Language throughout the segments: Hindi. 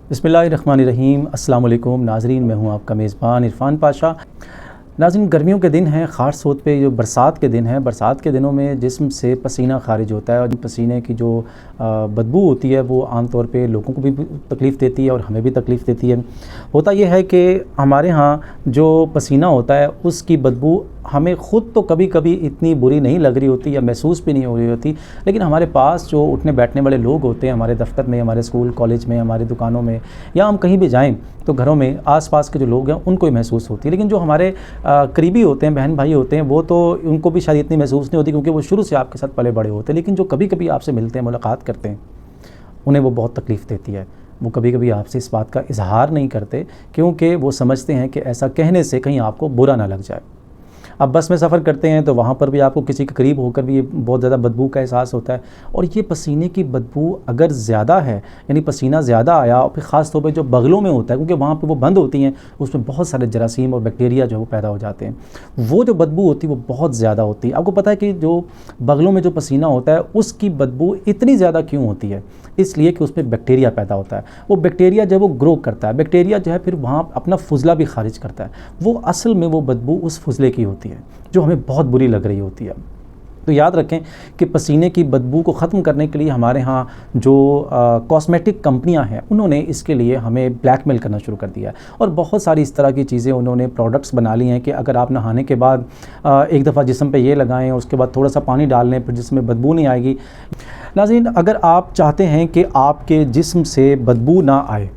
बिस्मिल्लाहिर्रहमानिर्रहीम। अस्सलाम वालेकुम नाज़रीन, मैं हूं आपका मेज़बान इरफ़ान पाशा। नाज़रीन, गर्मियों के दिन हैं, ख़ास तौर पे जो बरसात के दिन हैं, बरसात के दिनों में जिस्म से पसीना ख़ारिज होता है और पसीने की जो बदबू होती है वो आम तौर पे लोगों को भी तकलीफ़ देती है और हमें भी तकलीफ़ देती है। होता यह है कि हमारे यहाँ जो पसीना होता है उसकी बदबू हमें ख़ुद तो कभी कभी इतनी बुरी नहीं लग रही होती या महसूस भी नहीं हो रही होती, लेकिन हमारे पास जो उठने बैठने वाले लोग होते हैं, हमारे दफ्तर में, हमारे स्कूल कॉलेज में, हमारे दुकानों में या हम कहीं भी जाएं तो घरों में आसपास के जो लोग हैं उनको ही महसूस होती है। लेकिन जो हमारे करीबी होते हैं, बहन भाई होते हैं, वो तो उनको भी शायद इतनी महसूस नहीं होती क्योंकि वो शुरू से आपके साथ पले बड़े होते हैं। लेकिन जो कभी कभी आपसे मिलते हैं, मुलाकात करते हैं, उन्हें वो बहुत तकलीफ़ देती है। वो कभी कभी आपसे इस बात का इजहार नहीं करते क्योंकि वो समझते हैं कि ऐसा कहने से कहीं आपको बुरा ना लग जाए। अब बस में सफ़र करते हैं तो वहाँ पर भी आपको किसी के करीब होकर भी बहुत ज़्यादा बदबू का एहसास होता है। और ये पसीने की बदबू अगर ज़्यादा है, यानी पसीना ज़्यादा आया और फिर ख़ास तौर पे जो बगलों में होता है, क्योंकि वहाँ पे वो बंद होती हैं, उसमें बहुत सारे जरासीम और बैक्टीरिया जो है वो पैदा हो जाते हैं। वो जो बदबू होती है वो बहुत ज़्यादा होती है। आपको पता है कि जो बगलों में जो पसीना होता है उसकी बदबू इतनी ज़्यादा क्यों होती है? इसलिए कि उसमें बैक्टीरिया पैदा होता है। वो बैक्टीरिया जो है वो ग्रो करता है, बैक्टीरिया जो है फिर वहाँ अपना फुजला भी खारिज करता है। वो असल में वो बदबू उस फुजले की होती है जो हमें बहुत बुरी लग रही होती है। तो याद रखें कि पसीने की बदबू को ख़त्म करने के लिए हमारे यहाँ जो कॉस्मेटिक कंपनियां हैं उन्होंने इसके लिए हमें ब्लैकमेल करना शुरू कर दिया है और बहुत सारी इस तरह की चीज़ें उन्होंने प्रोडक्ट्स बना ली हैं कि अगर आप नहाने के बाद एक दफ़ा जिस्म पे ये लगाएं, उसके बाद थोड़ा सा पानी डाल लें, फिर जिस्म में बदबू नहीं आएगी। नाज़रीन, अगर आप चाहते हैं कि आपके जिस्म से बदबू ना आए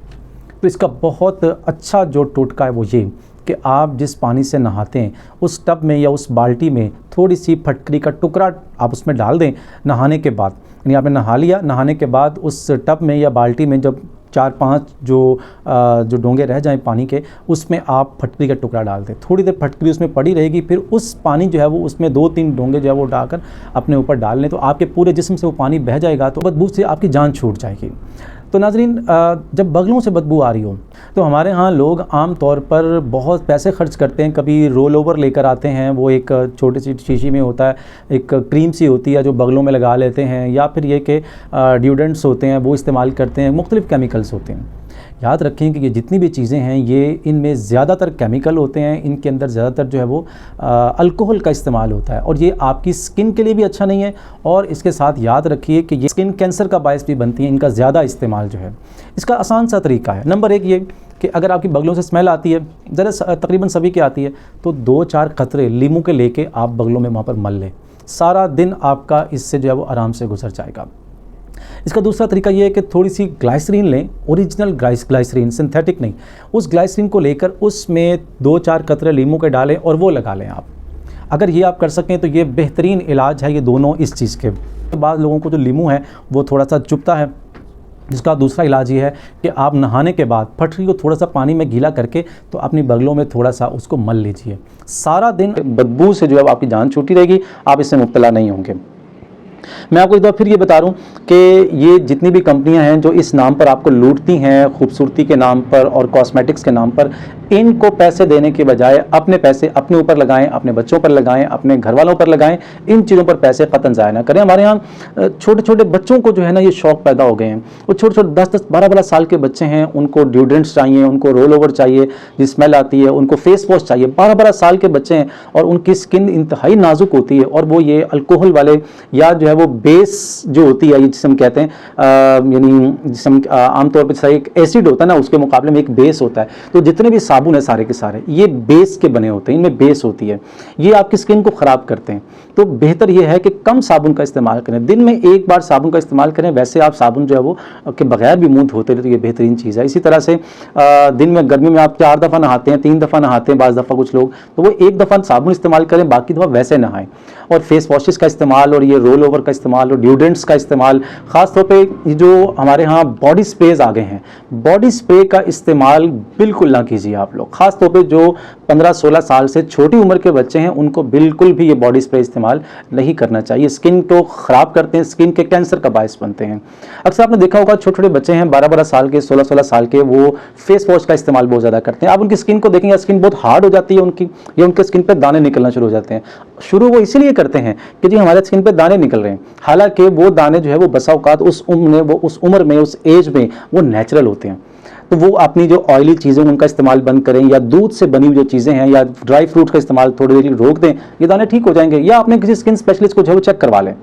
तो इसका बहुत अच्छा जो टोटका है वो ये कि आप जिस पानी से नहाते हैं उस टब में या उस बाल्टी में थोड़ी सी फटकरी का टुकड़ा आप उसमें डाल दें नहाने के बाद। यानी आपने नहा लिया, नहाने के बाद उस टब में या बाल्टी में जब 4-5 जो डोंगे रह जाएं पानी के, उसमें आप फटकरी का टुकड़ा डाल दें। थोड़ी देर फटकरी उसमें पड़ी रहेगी, फिर उस पानी जो है वो उसमें 2-3 डोंगे जो है वो डालकर अपने ऊपर डाल लें तो आपके पूरे जिस्म से वो पानी बह जाएगा, तो बदबू से आपकी जान छूट जाएगी। तो नाज़रीन, जब बगलों से बदबू आ रही हो तो हमारे यहाँ लोग आम तौर पर बहुत पैसे खर्च करते हैं। कभी रोल ओवर लेकर आते हैं, वो एक छोटी सी शीशी में होता है, एक क्रीम सी होती है जो बगलों में लगा लेते हैं, या फिर ये कि डिओड्रेंट्स होते हैं वो इस्तेमाल करते हैं, मुख्तलिफ़ केमिकल्स होते हैं। याद रखें कि ये जितनी भी चीज़ें हैं ये इनमें ज़्यादातर केमिकल होते हैं, इनके अंदर ज़्यादातर जो है वो अल्कोहल का इस्तेमाल होता है और ये आपकी स्किन के लिए भी अच्छा नहीं है। और इसके साथ याद रखिए कि ये स्किन कैंसर का बायस भी बनती है इनका ज़्यादा इस्तेमाल जो है। इसका आसान सा तरीका है, नंबर 1 ये कि अगर आपकी बगलों से स्मेल आती है, ज़रा तकरीबन सभी की आती है, तो 2-4 कतरे लीमू के लेके आप बगलों में वहाँ पर मल लें। सारा दिन आपका इससे जो है वो आराम से गुजर जाएगा। इसका दूसरा तरीका ये है कि थोड़ी सी ग्लाइसरीन लें, ओरिजिनल ग्लाइसरीन, सिंथेटिक नहीं। उस ग्लाइसरीन को लेकर उसमें 2-4 कतरे लीमू के डालें और वो लगा लें आप। अगर ये आप कर सकें तो ये बेहतरीन इलाज है ये दोनों इस चीज़ के। बाद लोगों को जो लीमू है वो थोड़ा सा चुभता है, जिसका दूसरा इलाज ये है कि आप नहाने के बाद फटकरी को थोड़ा सा पानी में गीला करके तो अपनी बगलों में थोड़ा सा उसको मल लीजिए। सारा दिन बदबू से जो है आपकी जान छूटी रहेगी, आप इससे मुब्तला नहीं होंगे। मैं आपको एक बार फिर ये बता रहा हूँ कि ये जितनी भी कंपनियां हैं जो इस नाम पर आपको लूटती हैं, खूबसूरती के नाम पर और कॉस्मेटिक्स के नाम पर, इनको पैसे देने के बजाय अपने पैसे अपने ऊपर लगाएं, अपने बच्चों पर लगाएं, अपने घर वालों पर लगाएं। इन चीज़ों पर पैसे क़तन ज़ाया ना करें। हमारे यहाँ छोटे छोटे बच्चों को जो है ना ये शौक़ पैदा हो गए हैं। वो छोटे छोटे 10-10, 12-12 साल के बच्चे हैं, उनको डिओड्रेंट्स चाहिए, उनको रोल ओवर चाहिए जिस स्मेल आती है, उनको फेस वॉश चाहिए। 12-12 साल के बच्चे हैं और उनकी स्किन इंतहाई नाजुक होती है और वो ये अल्कोहल वाले या जो है वो बेस जो होती है, जिसे हम कहते हैं यानी जिसे हम आमतौर पर एक एसिड होता है ना, उसके मुकाबले में एक बेस होता है। तो जितने भी साबुन है सारे के सारे ये बेस के बने होते हैं, इनमें बेस होती है, ये आपकी स्किन को ख़राब करते हैं। तो बेहतर ये है कि कम साबुन का इस्तेमाल करें, दिन में एक बार साबुन का इस्तेमाल करें। वैसे आप साबुन जो है वो के बगैर भी मुंह धोते रहे तो ये बेहतरीन चीज़ है। इसी तरह से दिन में गर्मी में आप 4 दफ़ा नहाते हैं, 3 दफ़ा नहाते हैं बाज़ दफ़ा कुछ लोग, तो वो 1 दफ़ा साबुन इस्तेमाल करें, बाकी दफ़ा वैसे नहाएं। और फेस वॉशेस का इस्तेमाल और ये रोल ओवर का इस्तेमाल और डिओड्रेंट्स का इस्तेमाल, ख़ास तौर पे जो हमारे यहाँ बॉडी स्प्रेज आ गए हैं, बॉडी स्प्रे का इस्तेमाल बिल्कुल ना कीजिए आप लोग। ख़ास तौर पे जो 15-16 साल से छोटी उम्र के बच्चे हैं उनको बिल्कुल भी ये बॉडी स्प्रे इस्तेमाल नहीं करना चाहिए। स्किन को ख़राब करते हैं, स्किन के कैंसर का बायस बनते हैं। अक्सर आपने देखा होगा छोटे छोटे बच्चे हैं 12-12 साल के, 16-16 साल के, वो फेस वॉश का इस्तेमाल बहुत ज़्यादा करते हैं। आप उनकी स्किन को देखेंगे, स्किन बहुत हार्ड हो जाती है उनकी, या उनके स्किन पर दाने निकलना शुरू हो जाते हैं। शुरू वो इसीलिए करते हैं कि जी हमारे स्किन पे दाने निकल रहे हैं, हालांकि वो दाने जो है वो बसा औकात उस उम्र में उस एज में वो नेचुरल होते हैं। तो वो अपनी जो ऑयली चीज़ें उनका इस्तेमाल बंद करें, या दूध से बनी हुई जो चीज़ें हैं या ड्राई फ्रूट्स का इस्तेमाल थोड़ी देर रोक दें, ये दाने ठीक हो जाएंगे, या अपने किसी स्किन स्पेशलिस्ट को जो है वो चेक करवा लें।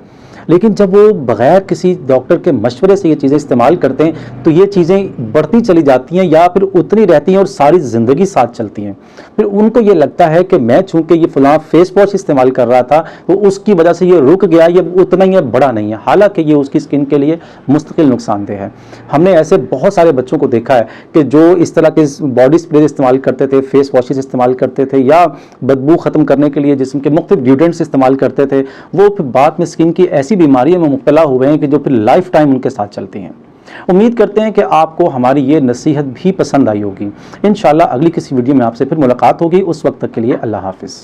लेकिन जब वो बगैर किसी डॉक्टर के मशवरे से ये चीज़ें इस्तेमाल करते हैं तो ये चीज़ें बढ़ती चली जाती हैं या फिर उतनी रहती हैं और सारी ज़िंदगी साथ चलती हैं। फिर उनको ये लगता है कि मैं चूंकि ये फलां फेस वॉश इस्तेमाल कर रहा था तो उसकी वजह से ये रुक गया, ये उतना ही बड़ा नहीं है, हालांकि ये उसकी स्किन के लिए मुस्तकिल नुकसानदेह है। हमने ऐसे बहुत सारे बच्चों को देखा है कि जो इस तरह के बॉडी स्प्रे इस्तेमाल करते थे, फेस वॉशेस इस्तेमाल करते थे, या बदबू ख़त्म करने के लिए जिस्म के मुख्तलिफ ड्यूडेंट्स इस्तेमाल करते थे, वो फिर बाद में स्किन की ऐसी बीमारियों में मुब्तला हुए हैं कि जो फिर लाइफ टाइम उनके साथ चलती हैं। उम्मीद करते हैं कि आपको हमारी ये नसीहत भी पसंद आई होगी। इंशाल्लाह अगली किसी वीडियो में आपसे फिर मुलाकात होगी। उस वक्त तक के लिए अल्लाह हाफिज़।